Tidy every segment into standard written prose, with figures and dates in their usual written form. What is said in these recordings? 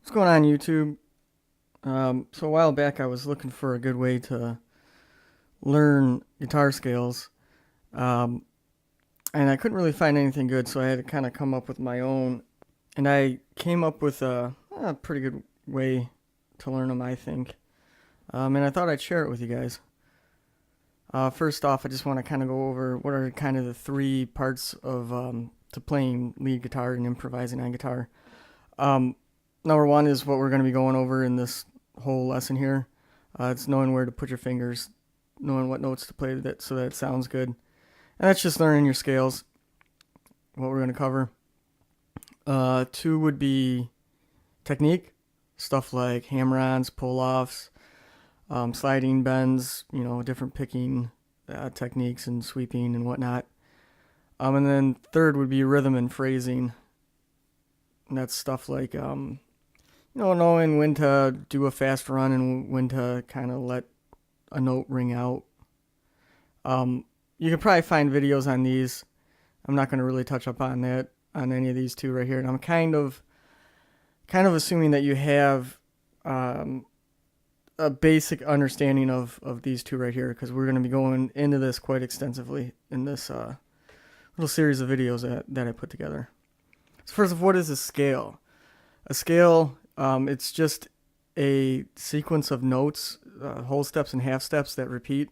What's going on, YouTube? So a while back, I was looking for a good way to learn guitar scales, um, and I couldn't really find anything good, so I had to kind of come up with my own. And I came up with a pretty good way to learn them, I think. And I thought I'd share it with you guys. First off, I just want to kind of go over what are kind of the three parts of to playing lead guitar and improvising on guitar. Um, Number one is what we're going to be going over in this whole lesson here. It's knowing where to put your fingers, knowing what notes to play with it so that it sounds good. And that's just learning your scales, what we're going to cover. Two would be technique, stuff like hammer-ons, pull-offs, sliding bends, different picking techniques and sweeping and whatnot. And then third would be rhythm and phrasing. And that's stuff like knowing when to do a fast run and when to kind of let a note ring out. You can probably find videos on these. I'm not going to really touch up on that on any of these two right here. And I'm kind of assuming that you have a basic understanding of these two right here, because we're going to be going into this quite extensively in this little series of videos that I put together. So first of all, what is a scale? A scale, it's just a sequence of notes, whole steps and half steps that repeat.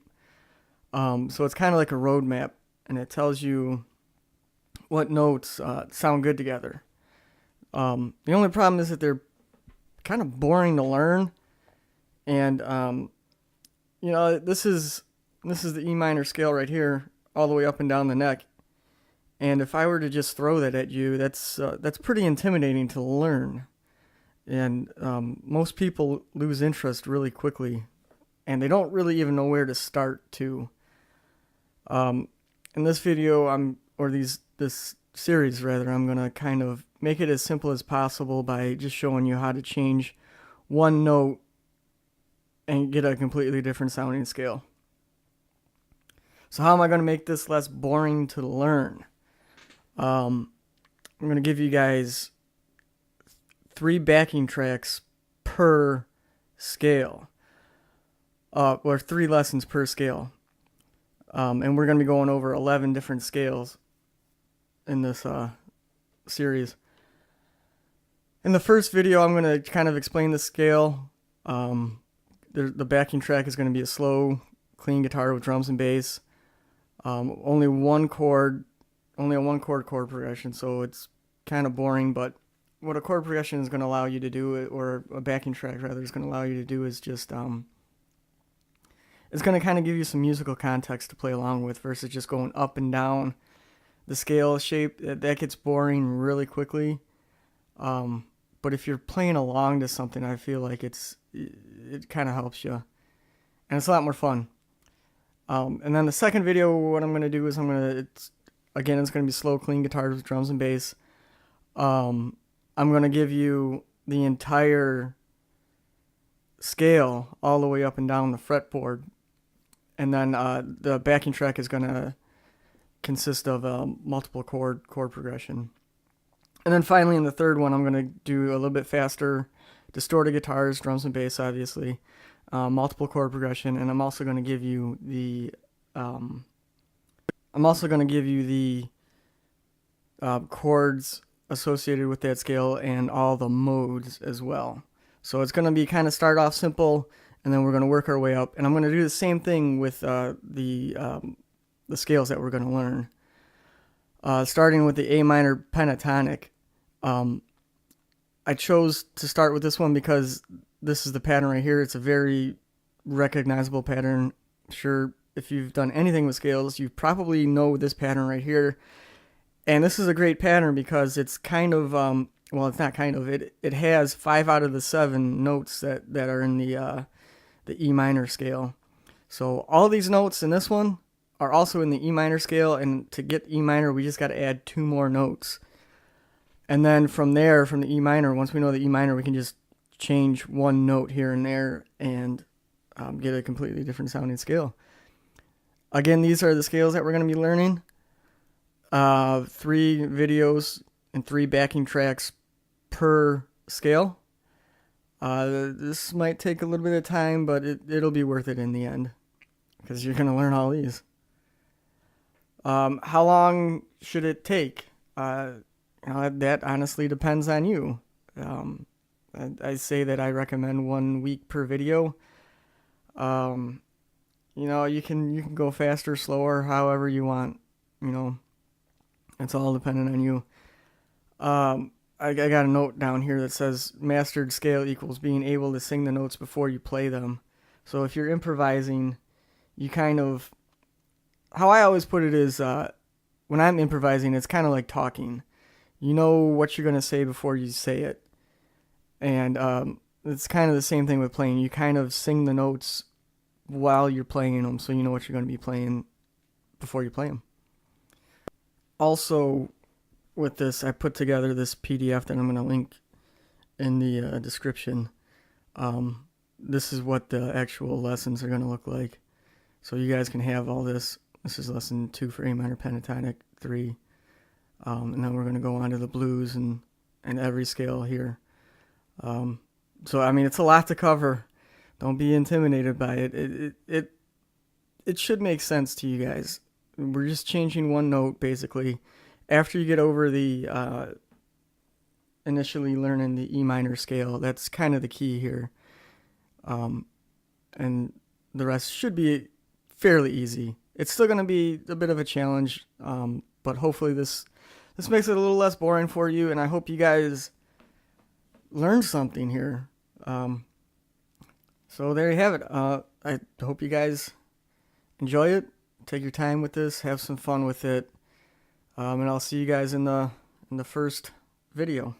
So it's kind of like a road map, and it tells you what notes sound good together. The only problem is that they're kind of boring to learn, and this is the E minor scale right here, all the way up and down the neck. And if I were to just throw that at you, that's pretty intimidating to learn. And most people lose interest really quickly, and they don't really even know where to start to. In this video, this series rather, I'm gonna kind of make it as simple as possible by just showing you how to change one note and get a completely different sounding scale. So how am I gonna make this less boring to learn? I'm going to give you guys 3 backing tracks per scale, or 3 lessons per scale. And we're going to be going over 11 different scales in this series. In the first video, I'm going to kind of explain the scale. The backing track is going to be a slow, clean guitar with drums and bass. Only a one chord chord progression, so it's kind of boring, but what a chord progression is going to allow you to do, or a backing track rather, is going to allow you to do is just, it's going to kind of give you some musical context to play along with versus just going up and down the scale shape. That gets boring really quickly. But if you're playing along to something, I feel like it kind of helps you, and it's a lot more fun. And then the second video, what I'm going to do is it's going to be slow, clean guitars with drums and bass. I'm going to give you the entire scale all the way up and down the fretboard. And then the backing track is going to consist of multiple chord progression. And then finally, in the third one, I'm going to do a little bit faster, distorted guitars, drums and bass, obviously, multiple chord progression. And I'm also going to give you the chords associated with that scale and all the modes as well. So it's going to be kind of start off simple, and then we're going to work our way up. And I'm going to do the same thing with the scales that we're going to learn. Starting with the A minor pentatonic. I chose to start with this one because this is the pattern right here. It's a very recognizable pattern. Sure, if you've done anything with scales, you probably know this pattern right here. And this is a great pattern because it's kind of, it's not kind of, it has 5 out of the 7 notes that are in the E minor scale. So all these notes in this one are also in the E minor scale, and to get E minor, we just got to add 2 more notes. And then from there, from the E minor, once we know the E minor, we can just change 1 note here and there and get a completely different sounding scale. Again, these are the scales that we're going to be learning. 3 videos and 3 backing tracks per scale. This might take a little bit of time, but it'll be worth it in the end because you're gonna learn all these. How long should it take? That honestly depends on you. Um, I say that I recommend 1 week per video. Um, you can go faster, slower, however you want. You know, it's all dependent on you. I got a note down here that says mastered scale equals being able to sing the notes before you play them. So if you're improvising, you kind of, how I always put it is, when I'm improvising, it's kind of like talking. You know what you're going to say before you say it. And it's kind of the same thing with playing. You kind of sing the notes while you're playing them, so you know what you're going to be playing before you play them. Also, with this, I put together this PDF that I'm going to link in the description. This is what the actual lessons are going to look like. So you guys can have all this. This is lesson 2 for A minor pentatonic 3. And then we're going to go on to the blues and every scale here. So, I mean, it's a lot to cover. Don't be intimidated by it. It should make sense to you guys. We're just changing one note, basically. After you get over the initially learning the E minor scale, that's kind of the key here. And the rest should be fairly easy. It's still going to be a bit of a challenge, but hopefully this makes it a little less boring for you, and I hope you guys learned something here. So there you have it. I hope you guys enjoy it. Take your time with this. Have some fun with it. And I'll see you guys in the first video.